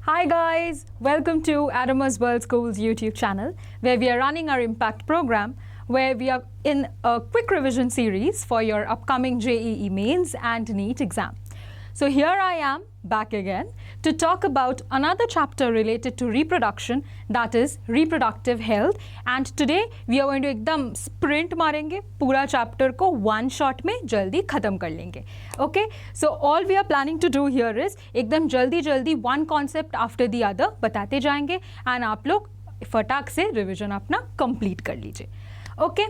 Hi guys, welcome to Adamus World School's YouTube channel where we are running our Impact program where we are in a quick revision series for your upcoming JEE mains and NEET exam. So here I am back again to talk about another chapter related to reproduction, that is reproductive health, and today we are going to एकदम sprint मारेंगे, पूरा chapter को one shot में जल्दी खत्म कर लेंगे. Okay, so all we are planning to do here is एकदम जल्दी one concept after the other बताते जाएंगे and आप लोग फटाक से रिविजन अपना कंप्लीट कर लीजिए. ओके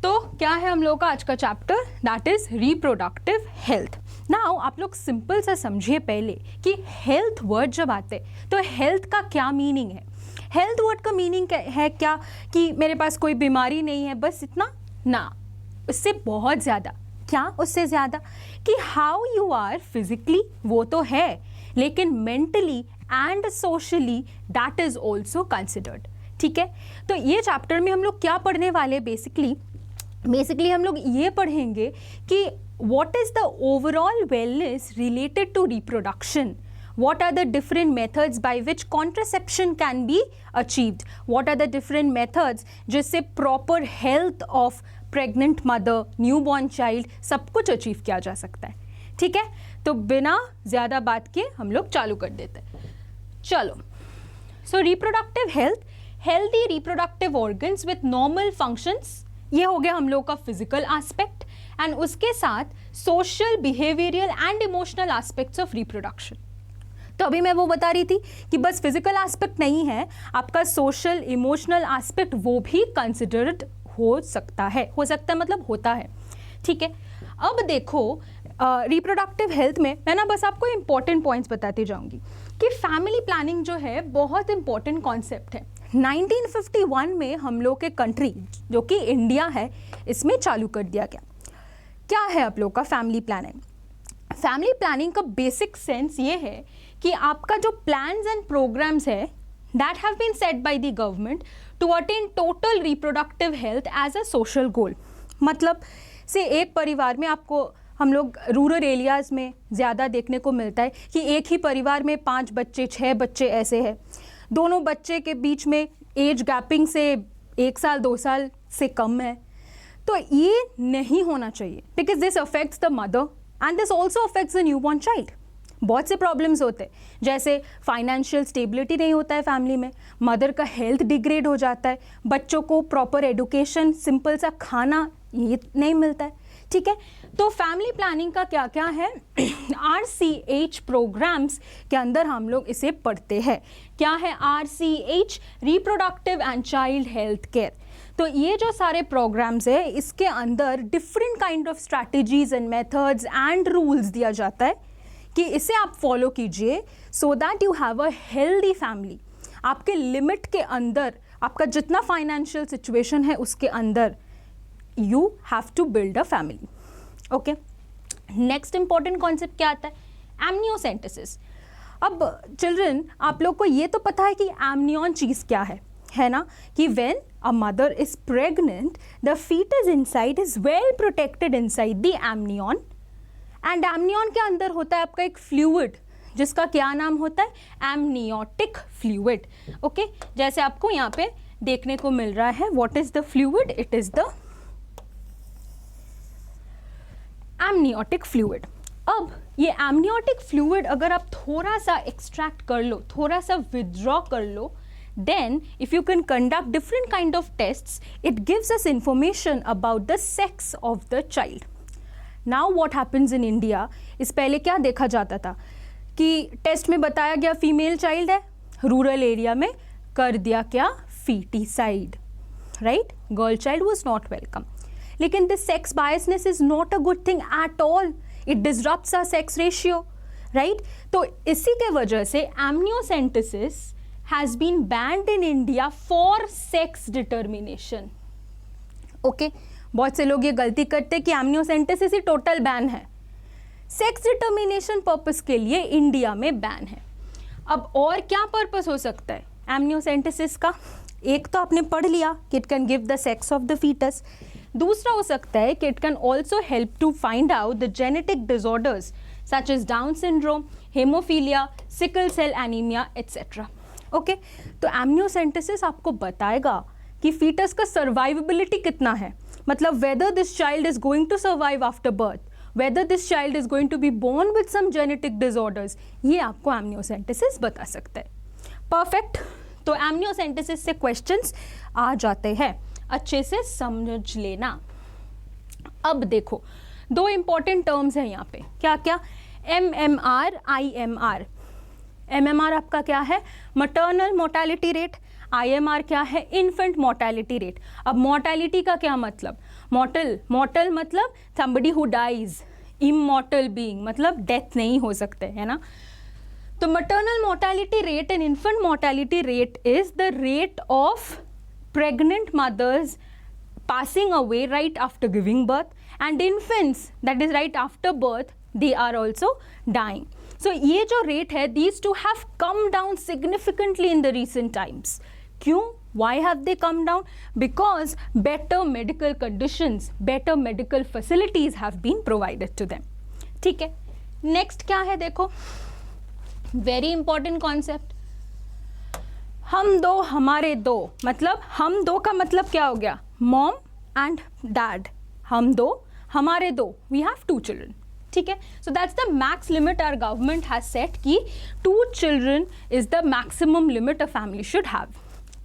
तो क्या है हम लोग का आज का chapter, that is reproductive health. Now आप लोग सिंपल सा समझिए पहले कि हेल्थ वर्ड जब आते तो हेल्थ का क्या मीनिंग है. हेल्थ वर्ड का मीनिंग है क्या कि मेरे पास कोई बीमारी नहीं है, बस इतना ना, उससे बहुत ज़्यादा. क्या उससे ज़्यादा कि हाउ यू आर फिजिकली वो तो है, लेकिन mentally and socially that is also considered. ठीक है, तो ये चैप्टर में हम लोग क्या पढ़ने वाले बेसिकली हम लोग ये पढ़ेंगे कि what is the overall wellness related to reproduction, what are the different methods by which contraception can be achieved, what are the different methods जिससे proper health of pregnant mother, newborn child सब कुछ achieve किया जा सकता है. ठीक है, तो बिना ज़्यादा बात के हम लोग चालू कर देते हैं. चलो, so reproductive health, healthy reproductive organs with normal functions, ये हो गया हम लोग का फिजिकल एस्पेक्ट, एंड उसके साथ social, behavioural and emotional aspects of reproduction. तो अभी मैं वो बता रही थी कि बस फिजिकल एस्पेक्ट नहीं है, आपका सोशल इमोशनल एस्पेक्ट वो भी कंसिडर्ड हो सकता है मतलब होता है. ठीक है, अब देखो रिप्रोडक्टिव हेल्थ में मैं ना बस आपको इंपॉर्टेंट पॉइंट्स बताती जाऊंगी कि फैमिली प्लानिंग जो है बहुत इंपॉर्टेंट कॉन्सेप्ट है. 1951 में हम लोग के कंट्री जो कि इंडिया है इसमें चालू कर दिया गया. क्या है आप लोग का फैमिली प्लानिंग? फैमिली प्लानिंग का बेसिक सेंस ये है कि आपका जो प्लान्स एंड प्रोग्राम्स है that have been set by the government to attain total reproductive health as a social goal. मतलब से एक परिवार में आपको, हम लोग रूरल एरियाज़ में ज़्यादा देखने को मिलता है कि एक ही परिवार में 5 बच्चे 6 बच्चे ऐसे हैं, दोनों बच्चे के बीच में एज गैपिंग से 1 साल 2 साल से कम है. तो ये नहीं होना चाहिए because this affects the mother and this also affects the newborn child. बहुत से प्रॉब्लम्स होते हैं, जैसे फाइनेंशियल स्टेबिलिटी नहीं होता है फैमिली में, मदर का हेल्थ डिग्रेड हो जाता है, बच्चों को प्रॉपर एडुकेशन, सिंपल सा खाना ये नहीं मिलता है. ठीक है, तो फैमिली प्लानिंग का क्या क्या है RCH प्रोग्राम्स के अंदर हम लोग इसे पढ़ते हैं. क्या है RCH? Reproductive and child health care. तो ये जो सारे प्रोग्राम्स है इसके अंदर different kind of strategies and methods and rules दिया जाता है कि इसे आप फॉलो कीजिए so that you have a healthy family. आपके लिमिट के अंदर, आपका जितना फाइनेंशियल सिचुएशन है उसके अंदर you have to build a family. Okay, next important concept क्या आता है? amniocentesis. अब चिल्ड्रन आप लोग को ये तो पता है कि amnion चीज़ क्या है ना, कि when a mother is pregnant the fetus inside is well protected inside the amnion, and amnion के अंदर होता है आपका एक fluid जिसका क्या नाम होता है? amniotic fluid. Okay, जैसे आपको यहाँ पे देखने को मिल रहा है, what is the fluid? It is the amniotic fluid. अब ये एमनियोटिक फ्लूइड अगर आप थोड़ा सा एक्सट्रैक्ट कर लो, थोड़ा सा विदड्रॉ कर लो, then if you can conduct different kind of tests it gives us information about the sex of the child. Now what happens in India, is पहले क्या देखा जाता था कि टेस्ट में बताया गया फीमेल चाइल्ड है, रूरल एरिया में कर दिया क्या? Foeticide. Right, girl child was not welcome. लेकिन this sex biasness is not a good thing at all, it disrupts a sex ratio. Right, तो इसी के वजह से amniocentesis has been banned in India for sex determination. Okay, बहुत से लोग ये गलती करते हैं कि एमनियोसेंटेसिस ही टोटल बैन है, सेक्स डिटर्मिनेशन पर्पस के लिए इंडिया में बैन है. अब और क्या पर्पस हो सकता है एमनियोसेंटेसिस का? एक तो आपने पढ़ लिया कि it can give the sex of the foetus. दूसरा हो सकता है कि it can also help to find out the genetic disorders such as Down syndrome, hemophilia, sickle cell anemia, etc. Okay, तो एमनियोसेंटेसिस आपको बताएगा कि फीटस का सर्वाइवेबिलिटी कितना है, मतलब whether this child is going to survive after birth, whether this child is going to be born with some genetic disorders, ये आपको एमनियोसेंटेसिस बता सकता है. परफेक्ट. तो एमनियोसेंटेसिस से क्वेश्चंस आ जाते हैं, अच्छे से समझ लेना. अब देखो, दो इंपॉर्टेंट टर्म्स हैं यहाँ पे, क्या क्या, MMR, IMR. MMR आपका क्या है, मटर्नल मोर्टेलिटी रेट. IMR क्या है, इन्फेंट मोर्टेलिटी रेट. अब मोर्टेलिटी का क्या मतलब, मॉर्टल मतलब somebody who dies, immortal being मतलब डेथ नहीं हो सकते, है ना. तो maternal mortality rate and infant mortality rate is the rate of pregnant mothers passing away right after giving birth, and infants, that is right after birth, they are also dying. So ये जो rate है, these two have come down significantly in the recent times. क्यों? Why have they come down? Because better medical conditions, better medical facilities have been provided to them. ठीक है. Next क्या है देखो, very important concept, हम दो हमारे दो, मतलब हम दो का मतलब क्या हो गया, मॉम एंड डैड, हम दो हमारे दो, वी हैव 2 चिल्ड्रन. ठीक है, so that's the max limit our government has set कि 2 children is the maximum limit a family should have.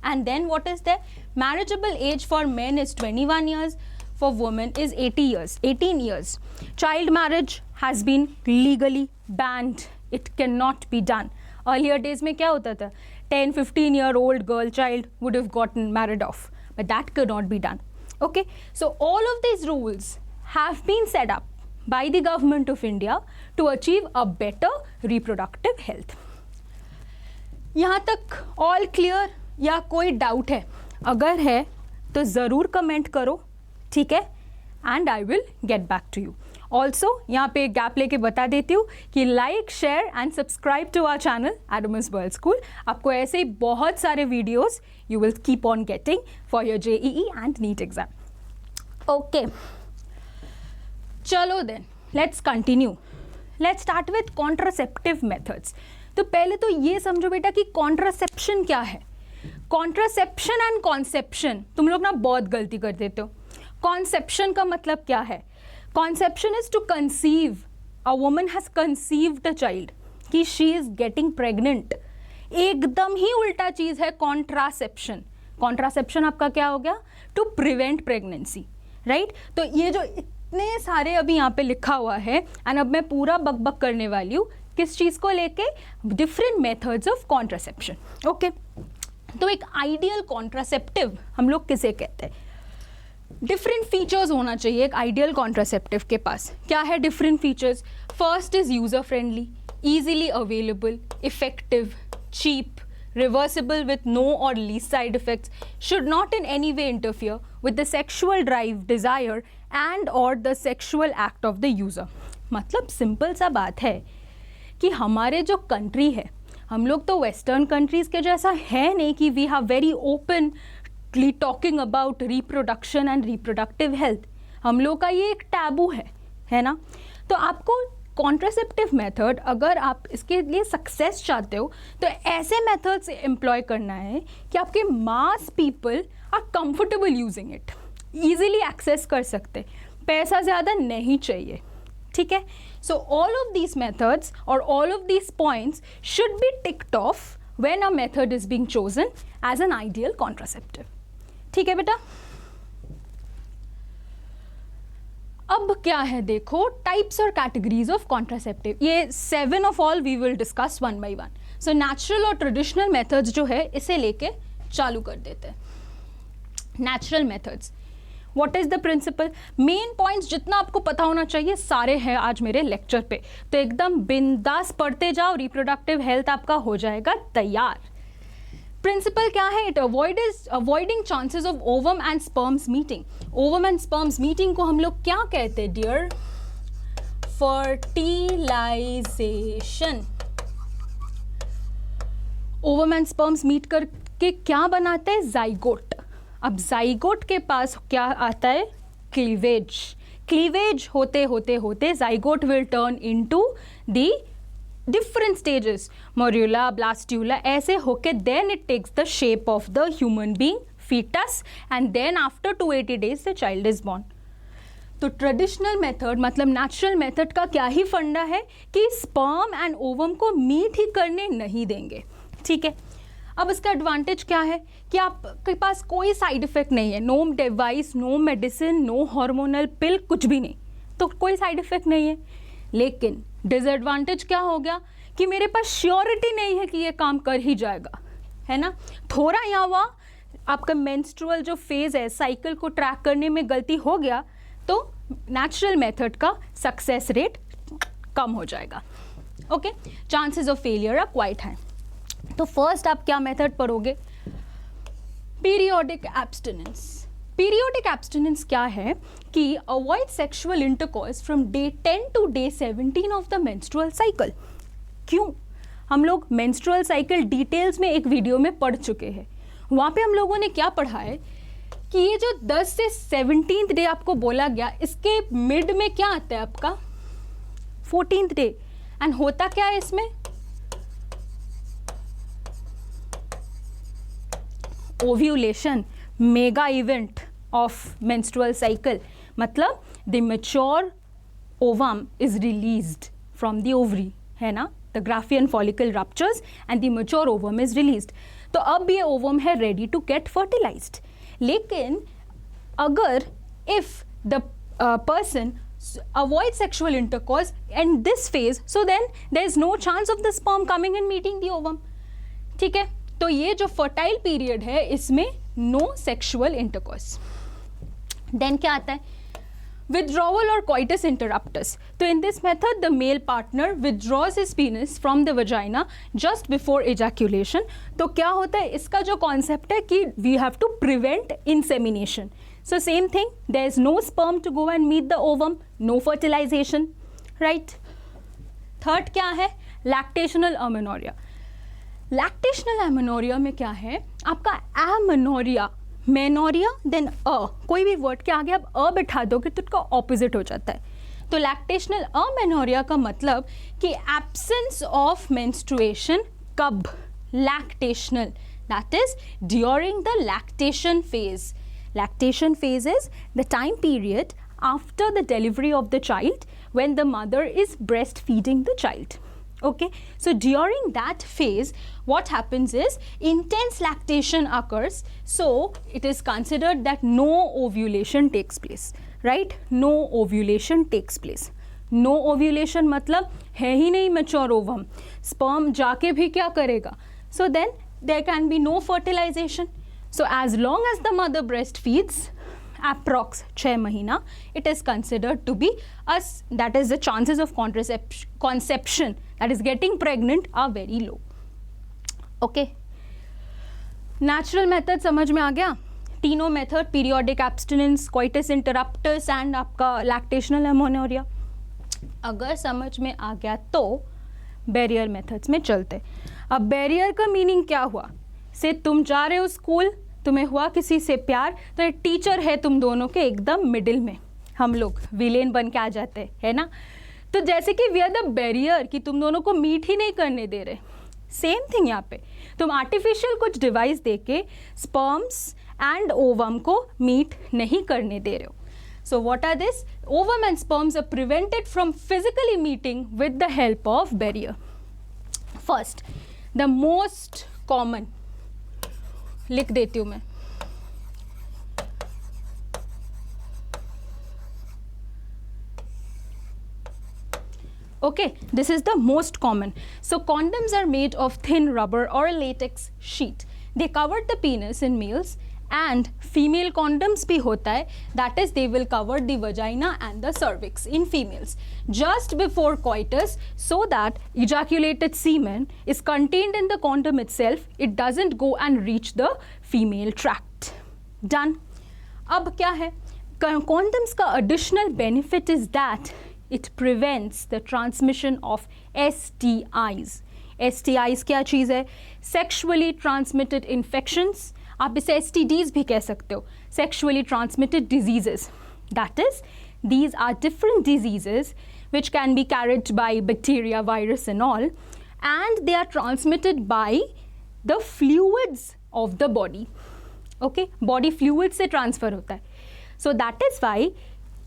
And then what is the marriageable age for men is 21 years, for women is 18 years. Child marriage has been legally banned. It cannot be done. Earlier days में क्या होता था, 10-15-year-old girl child would have gotten married off, but that could not be done. Okay, so all of these rules have been set up by the government of India to achieve a better reproductive health. यहाँ तक all clear या कोई doubt है? अगर है तो ज़रूर comment करो, ठीक है, and I will get back to you. Also यहाँ पे गैप लेके बता देती हूँ कि like, share and subscribe to our channel Adams world school. आपको ऐसे ही बहुत सारे videos you will keep on getting for your JEE and NEET exam. Okay, चलो then let's continue. Let's start with contraceptive methods. तो पहले तो ये समझो बेटा कि कॉन्ट्रासेप्शन क्या है. कॉन्ट्रासेप्शन एंड कॉन्सेप्शन तुम लोग ना बहुत गलती कर देते हो. कॉन्सेप्शन का मतलब क्या है, conception is to conceive, a woman has conceived a child, कि शी इज गेटिंग प्रेग्नेंट. एकदम ही उल्टा चीज है कॉन्ट्रासेप्शन. कॉन्ट्रासेप्शन आपका क्या हो गया, टू प्रिवेंट प्रेगनेंसी, राइट. तो ये जो इतने सारे अभी यहाँ पे लिखा हुआ है, एंड अब मैं पूरा बकबक करने वाली हूँ किस चीज़ को लेके, different methods of contraception. Okay, तो एक आइडियल कॉन्ट्रासेप्टिव हम लोग किसे कहते हैं, डिफरेंट फीचर्स होना चाहिए एक आइडियल कॉन्ट्रासेप्टिव के पास. क्या है different features, first is user friendly, easily available, effective, cheap, reversible with no or least side effects, should not in any way interfere with the sexual drive, desire and or the sexual act of the user. मतलब simple सा बात है कि हमारे जो country है, हम लोग तो वेस्टर्न कंट्रीज़ के जैसा है नहीं कि we have very openly talking about reproduction and reproductive health. हम लोग का ये एक टैबू है ना. तो आपको कॉन्ट्रासेप्टिव मेथड, अगर आप इसके लिए सक्सेस चाहते हो तो ऐसे मेथड्स एम्प्लॉय करना है कि आपके mass people are comfortable using it, easily access कर सकते, पैसा ज़्यादा नहीं चाहिए. ठीक है, so all of these methods और all of these points should be ticked off when a method is being chosen as an ideal contraceptive. ठीक है बेटा. अब क्या है देखो, टाइप्स और कैटेगरीज ऑफ कॉन्ट्रासेप्टिव. ये 7 of all we will discuss one by one. So natural और ट्रेडिशनल मेथड्स जो है इसे लेके चालू कर देते हैं. Natural methods, what is the principle, main points जितना आपको पता होना चाहिए सारे हैं आज मेरे लेक्चर पे, तो एकदम बिंदास पढ़ते जाओ, रिप्रोडक्टिव हेल्थ आपका हो जाएगा तैयार. प्रिंसिपल क्या है, it avoiding chances of ovum and sperms meeting. Ovum and sperms meeting को हम लोग क्या कहते हैं dear, fertilization. Ovum and sperms meet करके क्या बनाते हैं, जाइगोट. अब जाइगोट के पास क्या आता है, क्लीवेज. क्लीवेज होते होते होते zygote will turn into the different stages, morula, blastula, ऐसे होके then it takes the shape of the human being, fetus, and then after 280 days the child is born. तो ट्रेडिशनल मेथड मतलब natural method का क्या ही फंडा है कि sperm and ovum को मीट ही करने नहीं देंगे, ठीक है। अब इसका एडवांटेज क्या है कि आपके पास कोई साइड इफेक्ट नहीं है, no device, no medicine, no hormonal pill, कुछ भी नहीं, तो कोई साइड इफेक्ट नहीं है। लेकिन डिसएडवांटेज क्या हो गया कि मेरे पास श्योरिटी नहीं है कि ये काम कर ही जाएगा, है ना। थोड़ा यहाँ वहाँ आपका मेंस्ट्रुअल जो फेज है साइकिल को ट्रैक करने में गलती हो गया तो नेचुरल मेथड का सक्सेस रेट कम हो जाएगा, okay. Chances of failure are quite high. तो फर्स्ट आप क्या मेथड पढ़ोगे, पीरियोडिक एब्स्टिनेंस। पीरियोडिक एब्स्टिनेंस क्या है कि avoid sexual intercourse from day 10 to day 17 of the menstrual cycle. क्यों? हम लोग मेंस्ट्रुअल साइकिल डिटेल्स में एक वीडियो में पढ़ चुके हैं, वहाँ पे हम लोगों ने क्या पढ़ा है कि ये जो 10 से 17th डे आपको बोला गया, इसके मिड में क्या आता है आपका 14th डे, एंड होता क्या है इसमें, ovulation, mega event of menstrual cycle. मतलब the mature ovum is released from the ovary, है ना, the Graafian follicle ruptures and the mature ovum is released. तो अब ये ओवम है रेडी टू गेट फर्टिलाइज्ड। लेकिन अगर if the person avoid sexual intercourse in this phase, so then there is no chance of the sperm coming and meeting the ovum, ठीक है। तो ये जो फर्टाइल पीरियड है इसमें नो सेक्सुअल इंटरकोर्स। देन क्या आता है, withdrawal or coitus interruptus. तो in this method the male partner withdraws his penis from the vagina just before ejaculation. तो क्या होता है, इसका जो कॉन्सेप्ट है कि we have to prevent insemination. So same thing, there is no sperm to go and meet the ovum, no fertilization, right? Third क्या है, lactational amenorrhea. लैक्टेशनल एमेनोरिया में क्या है, आपका एमेनोरिया, मेनोरिया देन कोई भी वर्ड के आगे आप बिठा दोगे तो उसका ऑपोजिट हो जाता है। तो लैक्टेशनल अमेनोरिया का मतलब कि एब्सेंस ऑफ मेंस्ट्रुएशन कब, lactational, that is during the lactation phase. Lactation phase is the time period after the delivery of the child when the mother is breast feeding the child. Okay, so during that phase what happens is intense lactation occurs, so it is considered that no ovulation takes place, right? No ovulation takes place. No ovulation मतलब है ही नहीं mature ovum, sperm जाके भी क्या करेगा, so then there can be no fertilization. So as long as the mother breastfeeds approx 6 महीना, it is considered to be as, that is the chances of conception, that is getting pregnant, are very low. Okay, natural method समझ में आ गया, तीनों method, periodic abstinence, coitus interruptus and आपका lactational amenorrhoea. अगर समझ में आ गया तो बैरियर मेथड्स में चलते। अब बैरियर का मीनिंग क्या हुआ, से तुम जा रहे हो स्कूल, तुम्हें हुआ किसी से प्यार, तो एक टीचर है तुम दोनों के एकदम मिडिल में, हम लोग विलेन बन के आ जाते हैं, है ना। तो जैसे कि वी आर द बैरियर कि तुम दोनों को मीट ही नहीं करने दे रहे, सेम थिंग यहाँ पे तुम आर्टिफिशियल कुछ डिवाइस दे के स्पर्म्स एंड ओवम को मीट नहीं करने दे रहे हो। So what are this, ovum and sperms are prevented from physically meeting with the help of barrier. First, the most common लिख देती हूँ मैं, okay, this is the most common. So condoms are made of thin rubber or latex sheet. They cover the penis in males, and female condoms भी होता है, that is they will cover the vagina and the cervix in females just before coitus, so that ejaculated semen is contained in the condom itself, it doesn't go and reach the female tract. Done. अब क्या है, condoms का additional benefit is that it prevents the transmission of STIs. STIs क्या चीज़ है, sexually transmitted infections, आप इसे STDs भी कह सकते हो, sexually transmitted diseases, that is these are different diseases which can be carried by bacteria, virus and all, and they are transmitted by the fluids of the body. Okay, body fluids से transfer होता है. So that is why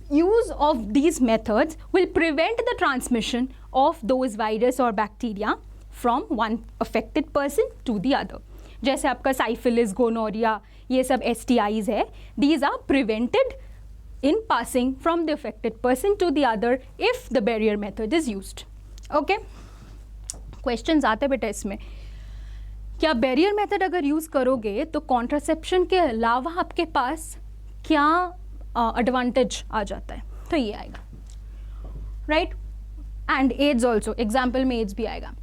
use of these methods will prevent the transmission of those virus or bacteria from one affected person to the other. जैसे आपका syphilis, gonorrhoea, ये सब STIs है, these are prevented in passing from the affected person to the other if the barrier method is used. Okay? Questions आते बेटा इसमें. क्या barrier method अगर यूज़ करोगे तो कॉन्ट्रासेप्शन के अलावा आपके पास क्या एडवांटेज आ जाता है? तो ये आएगा, right. And AIDS also, example में एड्स भी आएगा.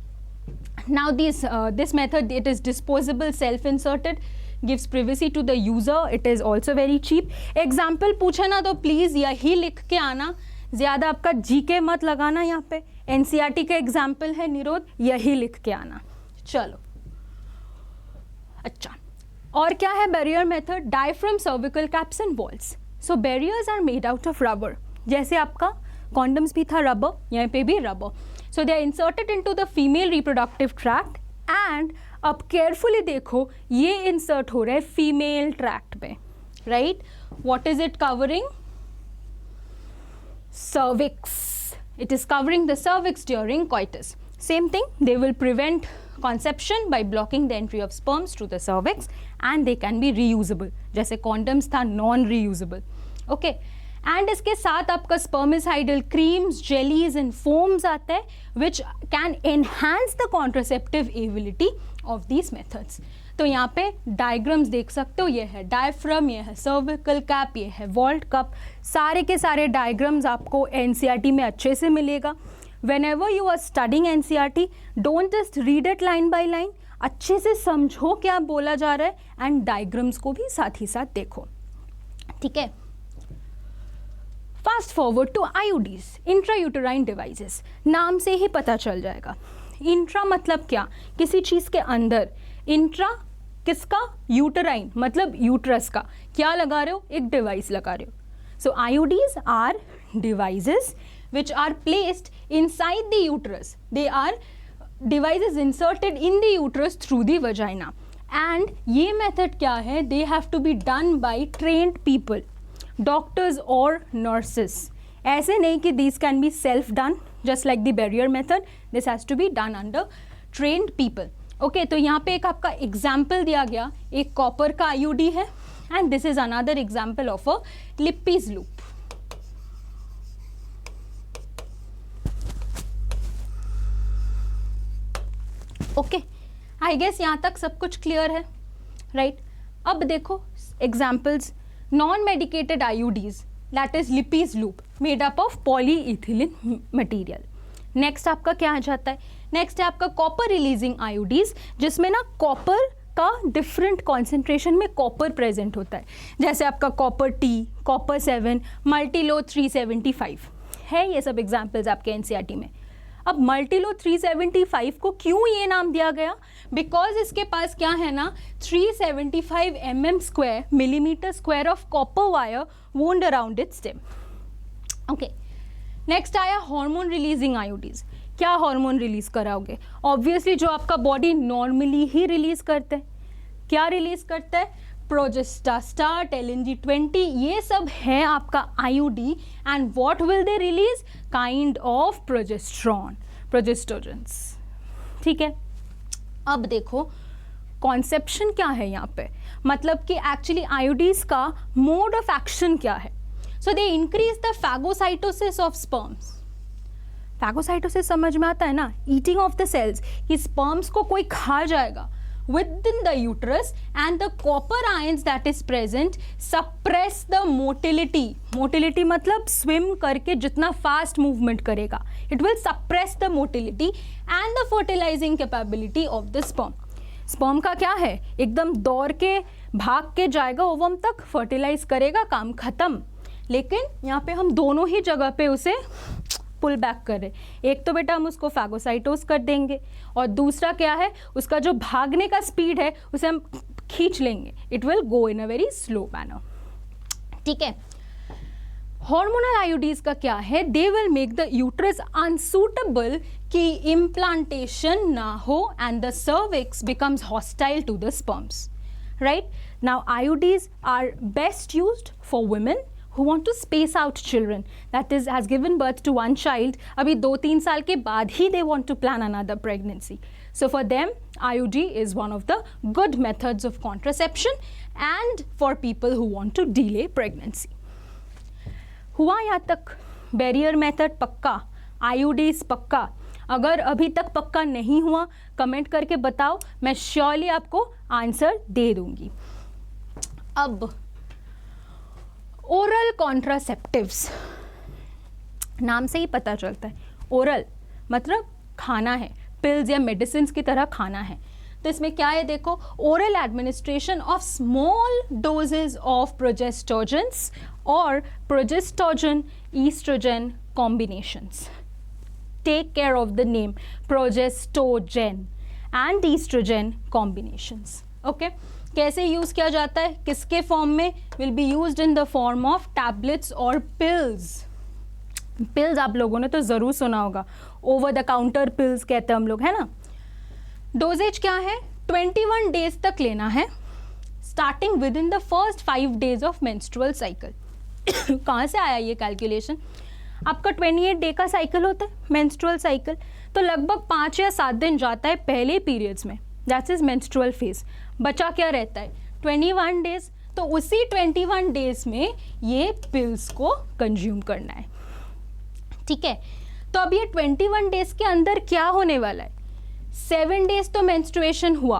Now this method, it is disposable, self-inserted, gives privacy to the user. It is also very cheap. Example पूछे ना तो प्लीज़ यही लिख के आना, ज़्यादा आपका जीके मत लगाना यहाँ पे. NCERT का एग्जाम्पल है निरोध, यही लिख के आना. चलो, अच्छा, और क्या है barrier method? Diaphragm, cervical caps and vaults. So barriers are made out of rubber. जैसे आपका कॉन्डम्स भी था रबर, यहाँ पे भी rubber. So they are inserted into the female reproductive tract and अब carefully देखो ये insert हो रहा है female tract में, right? What is it covering? Cervix. It is covering the cervix during coitus. Same thing, they will prevent conception by blocking the entry of sperms to the cervix and they can be reusable. जैसे condoms था non-reusable. Okay. And इसके साथ आपका spermicidal creams, jellies and foams आता है which can enhance the contraceptive ability of these methods. तो यहाँ पे डायग्राम्स देख सकते हो, ये है डायफ्राम, ये है सर्विकल कैप, ये है वॉल्ट कप. सारे के सारे डायग्राम्स आपको NCERT में अच्छे से मिलेगा. Whenever you are studying NCERT, don't just read it line by line, अच्छे से समझो क्या बोला जा रहा है एंड डायग्राम्स को भी साथ ही साथ देखो. ठीक है. Fast forward to IUDs, intrauterine devices. नाम से ही पता चल जाएगा. इंट्रा मतलब क्या? किसी चीज़ के अंदर. इंट्रा किसका? यूटेराइन मतलब यूट्रस का. क्या लगा रहे हो? एक डिवाइस लगा रहे हो. So IUDs are devices which are placed inside the uterus. They are devices inserted in the uterus through the vagina. And ये मेथड क्या है? They have to be done by trained people, doctors और nurses. ऐसे नहीं कि this can be self done just like the barrier method. This has to be done under trained people. Okay, तो यहाँ पे एक आपका एग्जाम्पल दिया गया, एक कॉपर का IUD है and this is another example of a Lippes loop. Okay, I guess यहाँ तक सब कुछ क्लियर है, राइट? अब देखो examples. Non-medicated IUDs, that is Lippes loop, made up of polyethylene material. Next आपका क्या आ जाता है? Next है आपका copper releasing IUDs, जिसमें ना copper का different concentration में copper present होता है. जैसे आपका copper T, copper 7, multilo 375 है. ये सब examples आपके NCERT में. अब मल्टीलो 375 को क्यों ये नाम दिया गया? बिकॉज इसके पास क्या है ना, 375 mm² millimetre square of copper wire wound around its stem. Okay, next आया हार्मोन रिलीजिंग IUDs. क्या हार्मोन रिलीज कराओगे? ऑब्वियसली जो आपका बॉडी नॉर्मली ही रिलीज करता है. क्या रिलीज करता है? प्रोजेस्टास्टाट, LNG-20, ये सब है आपका IUD. And what will they release? Kind of progesterone, progestogens. ठीक है. अब देखो कॉन्सेप्शन क्या है यहाँ पे, मतलब कि एक्चुअली IUDs का मोड ऑफ एक्शन क्या है. So they increase the phagocytosis of sperms. Phagocytosis समझ में आता है ना, ईटिंग ऑफ द सेल्स, कि स्पर्म्स को कोई खा जाएगा within the uterus, and the copper ions that is present suppress the motility. Motility मतलब swim करके जितना fast movement करेगा, it will suppress the motility and the fertilizing capability of the sperm. Sperm का क्या है? एकदम दौड़ के भाग के जाएगा ओवम तक, fertilize करेगा, काम खत्म. लेकिन यहाँ पे हम दोनों ही जगह पे उसे पुल बैक कर रहे. एक तो बेटा हम उसको फैगोसाइटोस कर देंगे और दूसरा क्या है, उसका जो भागने का स्पीड है उसे हम खींच लेंगे. It will go in a very slow manner. ठीक है. हॉर्मोनल आईयूडीज का क्या है, they will make the uterus unsuitable कि इम्प्लांटेशन ना हो and the cervix becomes hostile to the sperms, right. Now IUDs are best used for women who want to space out children, that is has given birth to one child, अभी 2-3 साल के बाद ही they want to plan another pregnancy. So for them IUD is one of the good methods of contraception and for people who want to delay pregnancy. हुआ यहाँ तक barrier method पक्का, IUDs पक्का. अगर अभी तक पक्का नहीं हुआ कमेंट करके बताओ, मैं श्योरली आपको आंसर दे दूंगी. अब ओरल कॉन्ट्रासेप्टिव्स, नाम से ही पता चलता है ओरल मतलब खाना है, पिल्स या मेडिसिन की तरह खाना है. तो इसमें क्या है देखो, oral administration of small dosages of progestogens और progestogen oestrogen combinations. Take care of the name, progestogen and oestrogen combinations. Okay, कैसे यूज किया जाता है, किसके फॉर्म में, will be used in the form of tablets और पिल्स. पिल्स आप लोगों ने तो जरूर सुना होगा, ओवर द काउंटर पिल्स कहते हैं हम लोग, है ना. डोजेज क्या है, 21 डेज तक लेना है, starting with in the first 5 days of menstrual cycle. कहाँ से आया ये कैलकुलेशन, आपका 28 डे का साइकिल होता है मेंस्ट्रुअल साइकिल, तो लगभग 5 या 7 दिन जाता है पहले पीरियड्स में, दैट्स इज मेंस्ट्रुअल फेज. बचा क्या रहता है 21 डेज, तो उसी 21 डेज में ये पिल्स को कंज्यूम करना है. ठीक है, तो अब ये 21 डेज के अंदर क्या होने वाला है, 7 डेज तो मेंस्ट्रुएशन हुआ,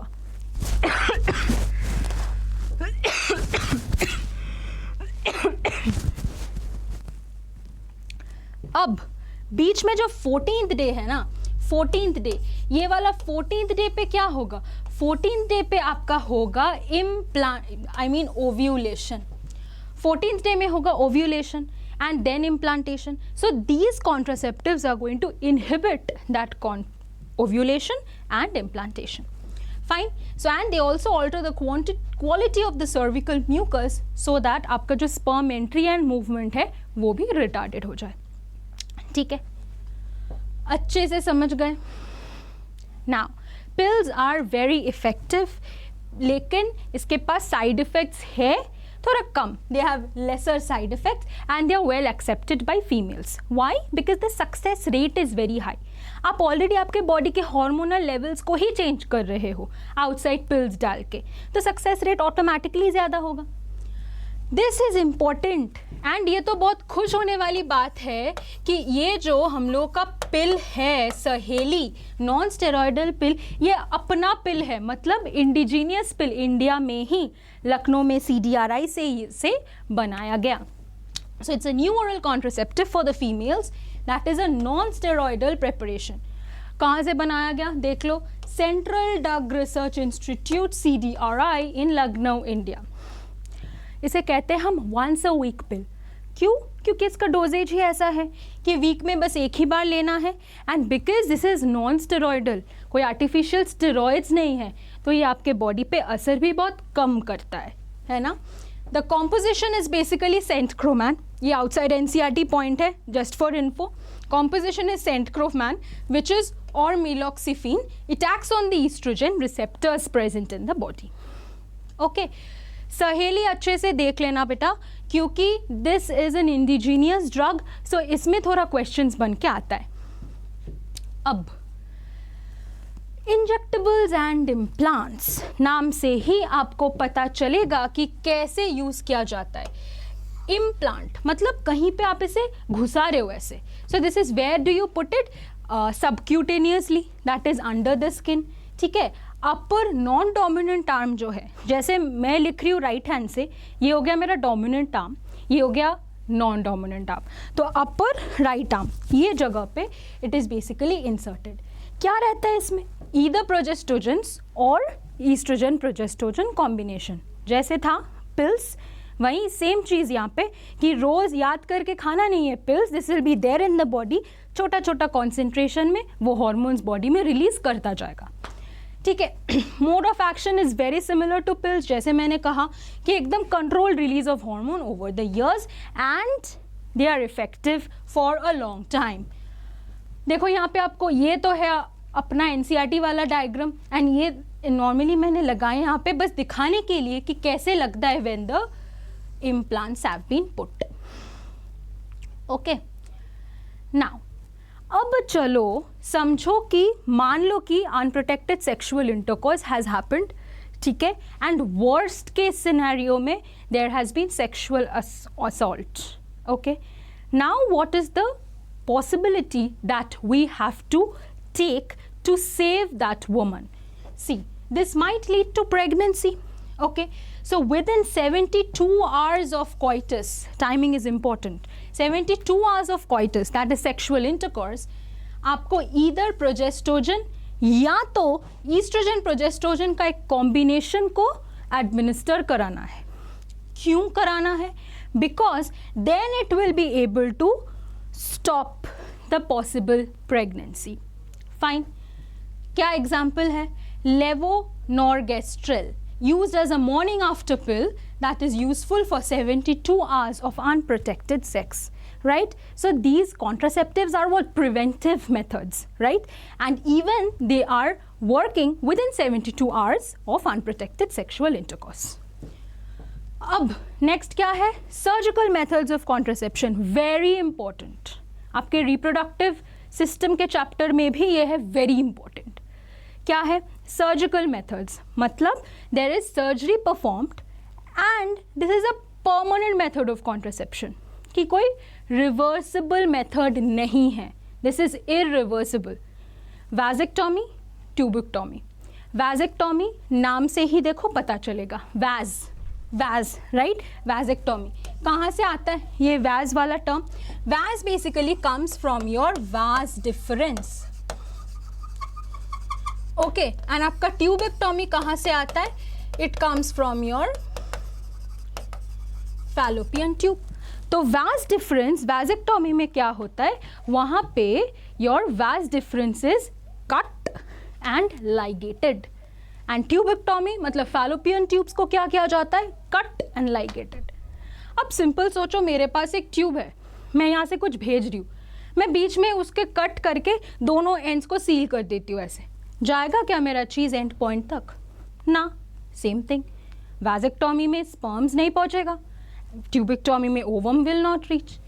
अब बीच में जो 14th डे है ना, 14th डे, ये वाला 14th डे पे क्या होगा, 14th डे पे आपका होगा ओव्यूलेशन. 14th डे में होगा ovulation and then implantation. So these contraceptives are going to inhibit that ovulation and implantation. Fine. So and they also alter the quality of the cervical mucus so that आपका जो sperm entry and movement है वो भी retarded हो जाए. ठीक है, अच्छे से समझ गए. Now pills are very effective, लेकिन इसके पास साइड इफेक्ट्स है थोड़ा कम. they have lesser side effects and they are well accepted by females. Why? Because the success rate is very high. आप ऑलरेडी आपके बॉडी के हार्मोनल लेवल्स को ही change कर रहे हो आउटसाइड पिल्स डाल के, तो सक्सेस रेट ऑटोमेटिकली ज़्यादा होगा. दिस इज़ इम्पॉर्टेंट एंड ये तो बहुत खुश होने वाली बात है कि ये जो हम लोग का पिल है सहेली नॉन स्टेरॉयडल पिल, ये अपना पिल है, मतलब इंडिजीनियस पिल, इंडिया में ही लखनऊ में CDRI से बनाया गया. So it's a new oral contraceptive for the females that is a non steroidal preparation. कहाँ से बनाया गया देख लो, central drug research institute CDRI in Lucknow India. इसे कहते हैं हम वंस अ वीक पिल. क्यों? क्योंकि इसका डोजेज ही ऐसा है कि वीक में बस एक ही बार लेना है and because this is non steroidal, कोई आर्टिफिशियल स्टेरॉइड्स नहीं है, तो ये आपके बॉडी पे असर भी बहुत कम करता है ना. The composition is basically centchroman, ये आउटसाइड NCERT पॉइंट है just for info. Composition is centchroman which is और ormeloxifene. It acts on the oestrogen receptors present in the body. Okay, Saheli अच्छे से देख लेना बेटा, क्योंकि this is an indigenous drug, so इसमें थोड़ा क्वेश्चंस बन के आता है. अब इंजेक्टेबल्स एंड इम्प्लांट्स, नाम से ही आपको पता चलेगा कि कैसे यूज किया जाता है. इम्प्लांट मतलब कहीं पे आप इसे घुसा रहे हो ऐसे, so this is where do you put it, subcutaneously, that is under the skin. ठीक है, अपर नॉन डोमिनेंट आर्म जो है, जैसे मैं लिख रही हूँ राइट हैंड से, ये हो गया मेरा डोमिनेंट आर्म, ये हो गया नॉन डोमिनेंट आर्म, तो अपर राइट आर्म ये जगह पे इट इज़ बेसिकली इंसर्टेड. क्या रहता है इसमें, ईदर प्रोजेस्टोजेंस और ईस्ट्रोजन प्रोजेस्टोजन कॉम्बिनेशन. जैसे था पिल्स, वहीं सेम चीज़ यहाँ पे कि रोज़ याद करके खाना नहीं है pills, this will be there in the body, छोटा छोटा कॉन्सेंट्रेशन में वो हॉर्मोन्स बॉडी में रिलीज करता जाएगा. ठीक है, mode of action is very similar to pills, जैसे मैंने कहा कि एकदम control release of hormone over the years and they are effective for a long time. देखो यहाँ पे आपको ये तो है अपना NCERT वाला डायग्राम, एंड ये नॉर्मली मैंने लगाए यहाँ पे बस दिखाने के लिए कि कैसे लगता है when the implants have been put. Okay. Now, अब चलो समझो कि मान लो कि unprotected sexual intercourse has happened, ठीक है, एंड वर्स्ट केस सिनेरियो में there has been sexual assault. Okay, now what is the possibility that we have to take to save that woman? See, this might lead to pregnancy. Okay, so within 72 hours of coitus, timing is important, 72 hours of coitus, that is sexual intercourse, आपको either progestogen या तो estrogen progestogen का एक combination को administer कराना है. क्यों कराना है? Because then it will be able to stop the possible pregnancy. Fine. क्या example है? Levonorgestrel, used as a morning after pill that is useful for 72 hours of unprotected sex, right? So these contraceptives are what? Preventive methods, right? And even they are working within 72 hours of unprotected sexual intercourse. अब नेक्स्ट क्या है? Surgical methods of contraception, very important. आपके reproductive system के chapter में भी ये है वेरी इंपॉर्टेंट. क्या है? सर्जिकल मेथड्स, मतलब there is surgery performed and this is a permanent method of contraception, कि कोई रिवर्सिबल मेथड नहीं है. This is irreversible. Vasectomy, tubectomy. Vasectomy नाम से ही देखो पता चलेगा, वैज, राइट? वैजेक्टॉमी कहाँ से आता है ये वैज वाला term? Vas basically comes from your vas deferens. Okay, and आपका ट्यूबेक्टॉमी कहाँ से आता है? It comes from your fallopian tube. तो वाज डिफरेंस वैजेक्टॉमी में क्या होता है? वहाँ पे your vas deferens is cut and ligated, and tubectomy मतलब फैलोपियन ट्यूब्स को क्या किया जाता है? Cut and ligated. अब सिंपल सोचो, मेरे पास एक ट्यूब है, मैं यहाँ से कुछ भेज रही हूँ, मैं बीच में उसके कट करके दोनों एंड्स को सील कर देती हूँ, ऐसे जाएगा क्या मेरा चीज़ एंड पॉइंट तक? ना. सेम थिंग, वैजेक्टॉमी में स्पर्म्स नहीं पहुँचेगा, ट्यूबेक्टॉमी में ovum will not reach,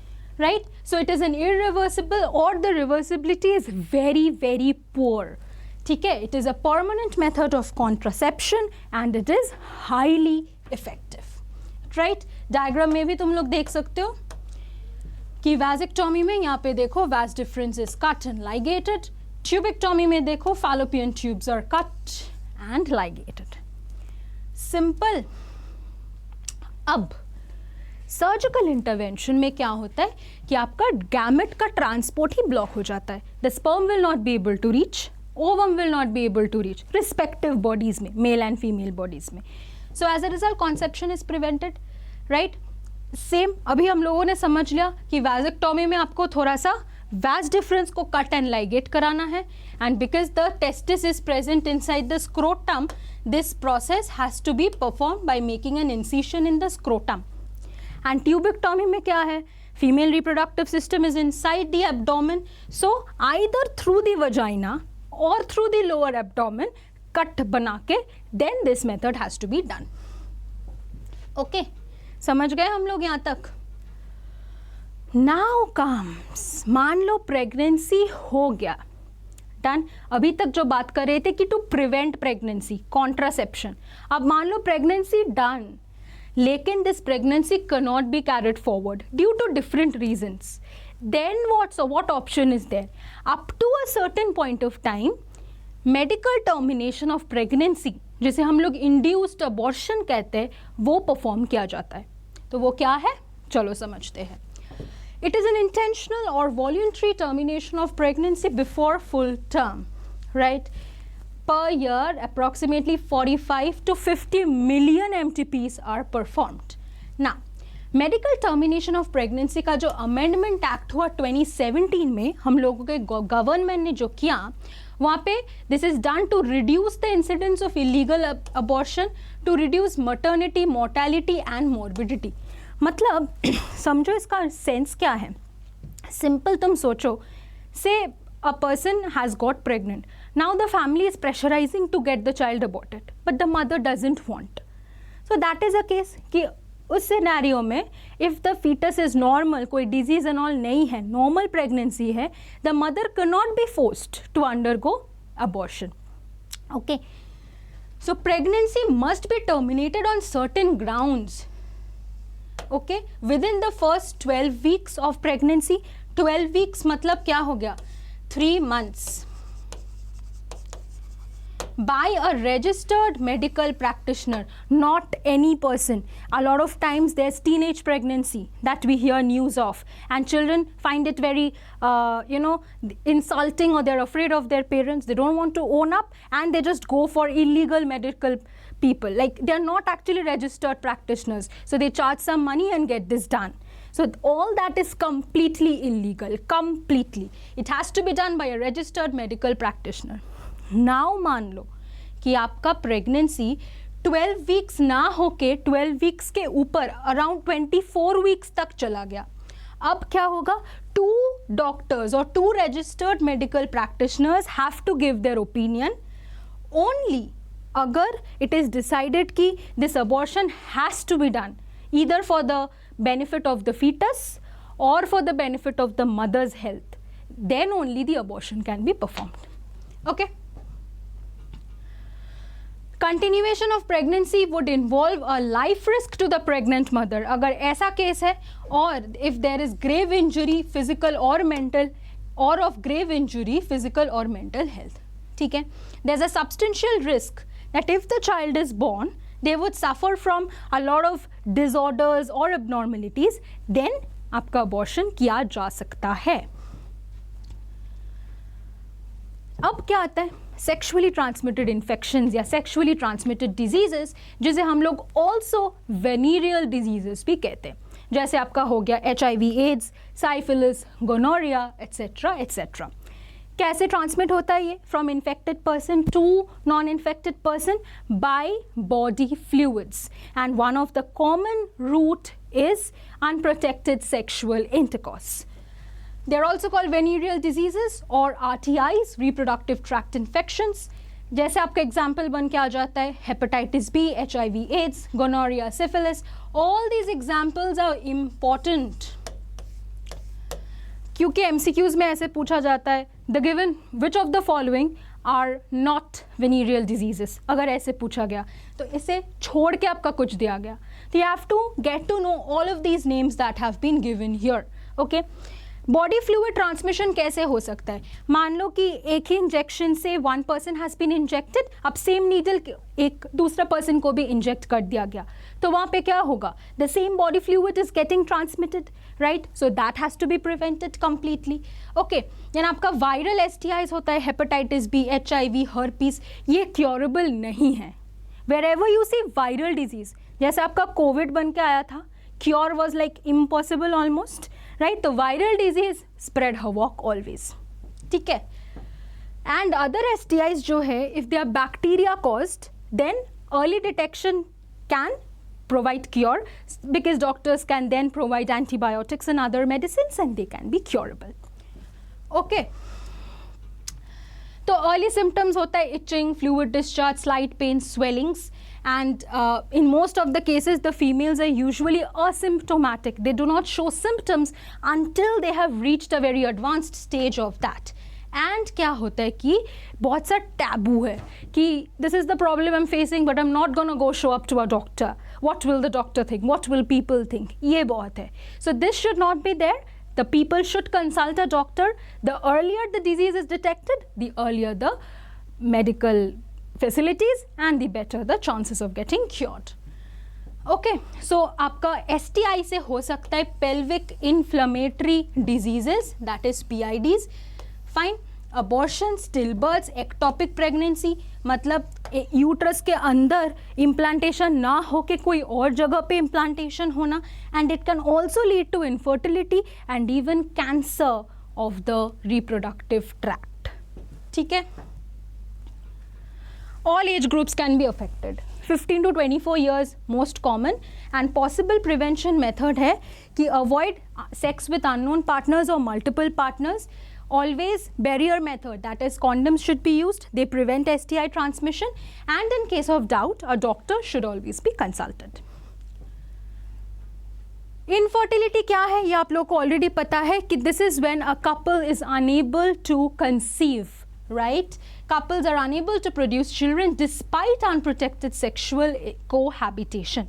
right? So it is an irreversible, और the reversibility is very very poor. ठीक है, it is a permanent method of contraception and it is highly effective, right? Diagram में भी तुम लोग देख सकते हो कि वैजेक्टॉमी में यहाँ पे देखो vas deferens is cut and ligated, tubectomy में देखो fallopian tubes are cut and ligated. Simple. अब सर्जिकल इंटरवेंशन में क्या होता है कि आपका गैमेट का ट्रांसपोर्ट ही ब्लॉक हो जाता है. The sperm will not be able to reach, ovum will not be able to reach respective bodies में, male and female bodies में. So as a result conception is prevented, right? Same, अभी हम लोगों ने समझ लिया कि वैजेक्टॉमी में आपको थोड़ा सा वैज डिफरेंस को कट एंड लाइगेट कराना है, and because the testis is present inside the scrotum, this process has to be performed by making an incision in the scrotum. And tubectomy में क्या है? Female reproductive system is inside the abdomen, so either through the vagina or through the lower abdomen, cut बना के then this method has to be done. Okay, समझ गए हम लोग यहाँ तक? Now comes, मान लो प्रेगनेंसी हो गया, डन. अभी तक जो बात कर रहे थे कि टू प्रिवेंट प्रेगनेंसी, कॉन्ट्रासेप्शन. अब मान लो प्रेगनेंसी डन, लेकिन this pregnancy can not be carried forward due to different reasons. Then what option is there? Up to a certain point of time, medical termination of pregnancy, जिसे हम लोग induced abortion कहते हैं, वो perform किया जाता है. तो वो क्या है? चलो समझते हैं. It is an intentional or voluntary termination of pregnancy before full term, right? Per year, approximately 45 to 50 million MTPs are performed. Now, medical termination of pregnancy का जो अमेंडमेंट एक्ट हुआ 2017 में हम लोगों के गवर्नमेंट ने जो किया, वहाँ पे this is done to reduce the incidence of illegal abortion, to reduce maternity, mortality and morbidity. मतलब समझो इसका सेंस क्या है. सिंपल तुम सोचो, से a person has got pregnant. Now the family is pressurizing to get the child aborted, but the mother doesn't want. So that is a case कि उस सिनेरियो में if the fetus is normal, कोई disease and all नहीं है, normal pregnancy है, the mother cannot be forced to undergo abortion. Okay. So pregnancy must be terminated on certain grounds. Okay. Within the first 12 weeks of pregnancy, 12 weeks मतलब क्या हो गया? 3 months. By a registered medical practitioner, not any person. A lot of times there's teenage pregnancy that we hear news of, and children find it very insulting, or they're afraid of their parents. They don't want to own up, and they just go for illegal medical people. Like, they're not actually registered practitioners, so they charge some money and get this done. So all that is completely illegal, completely. It has to be done by a registered medical practitioner. Now मान लो कि आपका pregnancy 12 weeks ना होके 12 weeks के ऊपर around 24 weeks तक चला गया. अब क्या होगा? 2 डॉक्टर्स और 2 registered medical practitioners have to give their opinion only अगर it is decided कि this abortion has to be done either for the benefit of the fetus or for the benefit of the mother's health. Then only the abortion can be performed. Okay. Continuation of pregnancy would involve a life risk to the pregnant mother. अगर ऐसा case है, और if there is grave injury, physical or mental, or of grave injury, physical or mental health. ठीक है. There's a substantial risk that if the child is born, they would suffer from a lot of disorders or abnormalities. Then आपका abortion किया जा सकता है. अब क्या आता है? सेक्शुअली ट्रांसमिटेड इन्फेक्शंस या सेक्शुअली ट्रांसमिटेड डिजीजेस, जिसे हम लोग ऑल्सो वेनीरियल डिजीजेस भी कहते हैं. जैसे आपका हो गया HIV, AIDS, syphilis, gonorrhoea etcetera etcetera. कैसे ट्रांसमिट होता है ये? From infected person to non infected person by body fluids, and one of the common route is unprotected sexual intercourse. They are also called venereal diseases or RTIs, reproductive tract infections. जैसे आपका example बन के आ जाता है hepatitis B, HIV, AIDS, gonorrhoea, syphilis. All these examples are important क्योंकि MCQs में ऐसे पूछा जाता है the given which of the following are not venereal diseases. अगर ऐसे पूछा गया तो इसे छोड़ के आपका कुछ दिया गया. So you have to get to know all of these names that have been given here. Okay. Body fluid transmission कैसे हो सकता है? मान लो कि एक ही इंजेक्शन से 1 person हैज़ बीन इंजेक्टेड, अब सेम नीडल एक दूसरा पर्सन को भी इंजेक्ट कर दिया गया, तो वहाँ पे क्या होगा? The same body fluid is getting transmitted, right? So that has to be prevented completely. Okay. यानी आपका वायरल STIs होता है, हेपेटाइटिस बी, HIV, हर्पीस, ये क्योरेबल नहीं है. Wherever you see viral disease, जैसे आपका कोविड बन के आया था, cure was like impossible almost, right? तो viral disease spread havoc always. ठीक है. एंड अदर STIs जो है, if they are bacteria caused, then early detection can provide cure, because doctors can then provide antibiotics and other medicines and they can be curable. Okay. तो early symptoms होता है itching, fluid discharge, slight pain, swellings, and in most of the cases the females are usually asymptomatic. They do not show symptoms until they have reached a very advanced stage of that. And क्या होता है कि बहुत सा taboo है कि this is the problem I'm facing but I'm not gonna go show up to a doctor. What will the doctor think? What will people think? ये बहुत है. So this should not be there. The people should consult a doctor. The earlier the disease is detected, the earlier the medical facilities and the better the chances of getting cured. Okay, so आपका STI से हो सकता है pelvic inflammatory diseases, that is PIDs. Fine. Abortion, stillbirths, ectopic pregnancy, मतलब uterus के अंदर implantation ना हो के कोई और जगह पे इम्प्लांटेशन होना, and it can also lead to infertility and even cancer of the reproductive tract. ठीक है. All age groups can be affected. 15 to 24 years most common, and possible prevention method है कि avoid sex with unknown partners or multiple partners. Always barrier method, that is condoms should be used, they prevent STI transmission, and in case of doubt a doctor should always be consulted. Infertility क्या है ये आप लोग को already पता है कि this is when a couple is unable to conceive, right? Couples are unable to produce children despite unprotected sexual cohabitation.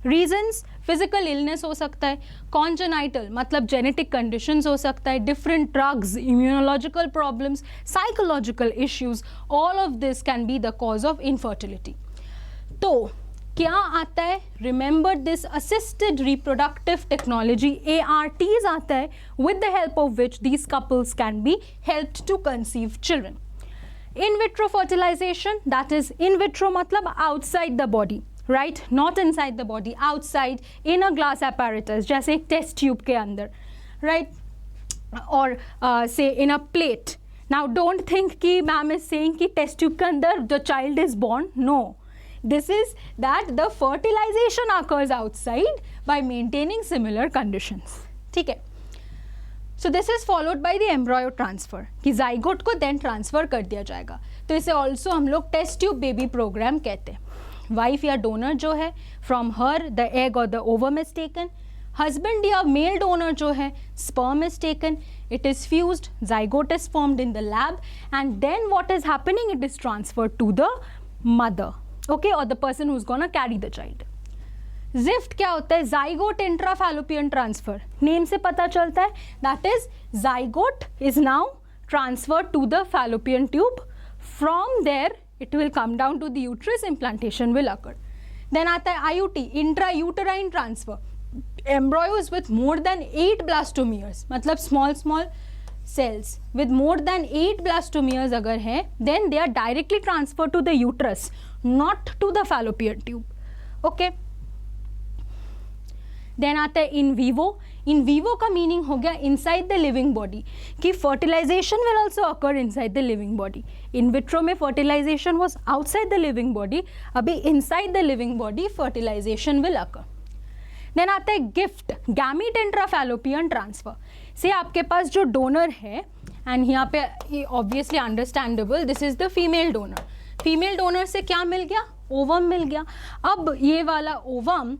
Reasons: physical illness हो सकता है, congenital मतलब genetic conditions हो सकता है, different drugs, immunological problems, psychological issues, all of this can be the cause of infertility. तो क्या आता है? Remember this assisted reproductive technology, ARTs आता है, with the help of which these couples can be helped to conceive children. In vitro fertilization, that is in vitro मतलब outside the body, right? Not inside the body, outside in a glass apparatus, जैसे एक test tube के अंदर, right? Or say in a plate. Now don't think कि ma'am is saying कि test tube के अंदर the child is born. No. This is that the fertilization occurs outside by maintaining similar conditions. ठीक है? So this is followed by the embryo transfer कि zygote को then transfer कर दिया जाएगा. तो इसे also हम लोग test tube baby program कहते हैं. Wife या donor जो है, from her the egg or the ovum is taken. Husband या male donor जो है, sperm is taken. It is fused, zygote is formed in the lab, and then what is happening? It is transferred to the mother, okay, or the person who's gonna carry the child. ZIFT क्या होता है? Zygote intrafallopian transfer. Name से पता चलता है. That is, zygote is now transferred to the fallopian tube. From there, it will come down to the uterus. Implantation will occur. Then आता है IUT, intrauterine transfer. Embryos with more than 8 blastomeres, मतलब small cells with more than 8 blastomeres अगर हैं, then they are directly transferred to the uterus, not to the fallopian tube. Okay. Then आता है in vivo. In vivo का meaning हो गया inside the living body, कि fertilization will also occur inside the living body. In vitro में fertilization was outside the living body, अभी inside the living body fertilization will occur. Then आता है gift, gamete intrafallopian transfer. से आपके पास जो donor है, and यहाँ पे obviously understandable, this is the female donor. Female donor से क्या मिल गया? Ovum मिल गया. अब ये वाला ovum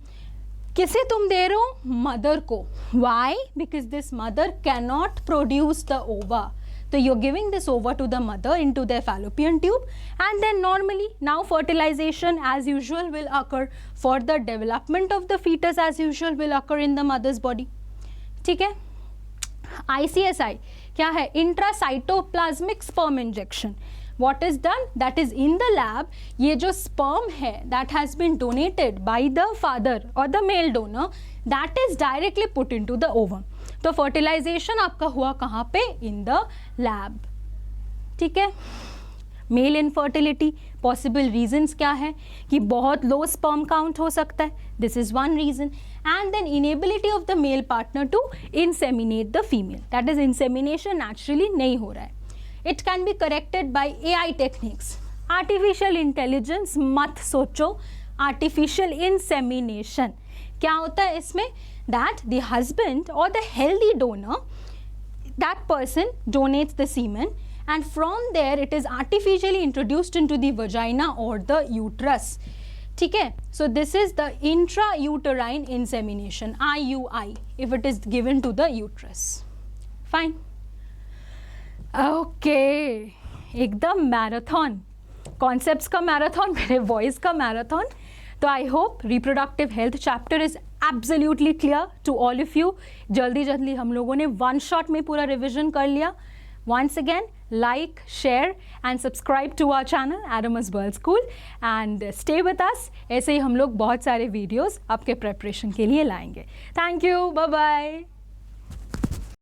किसे तुम दे रहे हो? मदर को. Why? Because this mother cannot produce the ova. So you're giving this ova to the mother into their fallopian tube, and then normally now fertilization as usual will occur. For the development of the fetus as usual will occur in the mother's body. ठीक है? ICSI क्या है? Intracytoplasmic sperm injection. What is done? That is in the lab. ये जो sperm है that has been donated by the father or the male donor, that is directly put into the ovum. तो fertilization आपका हुआ कहाँ पे? In the lab. ठीक है? Male infertility possible reasons क्या है? कि बहुत low sperm count हो सकता है. This is one reason. And then inability of the male partner to inseminate the female. That is insemination naturally नहीं हो रहा है. It can be corrected by AI techniques. Artificial intelligence मत सोचो. Artificial insemination क्या होता है इसमें? That the husband or the healthy donor, that person donates the semen, and from there it is artificially introduced into the vagina or the uterus. ठीक है? So this is the intrauterine insemination, IUI, if it is given to the uterus. Fine. Okay एकदम marathon, concepts का marathon, मेरे voice का marathon. तो I hope reproductive health chapter is absolutely clear to all of you. जल्दी हम लोगों ने one shot में पूरा रिविजन कर लिया. Once again like, share and subscribe to our channel Adamas World School and stay with us. ऐसे ही हम लोग बहुत सारे वीडियोस आपके प्रेपरेशन के लिए लाएंगे. Thank you, bye bye.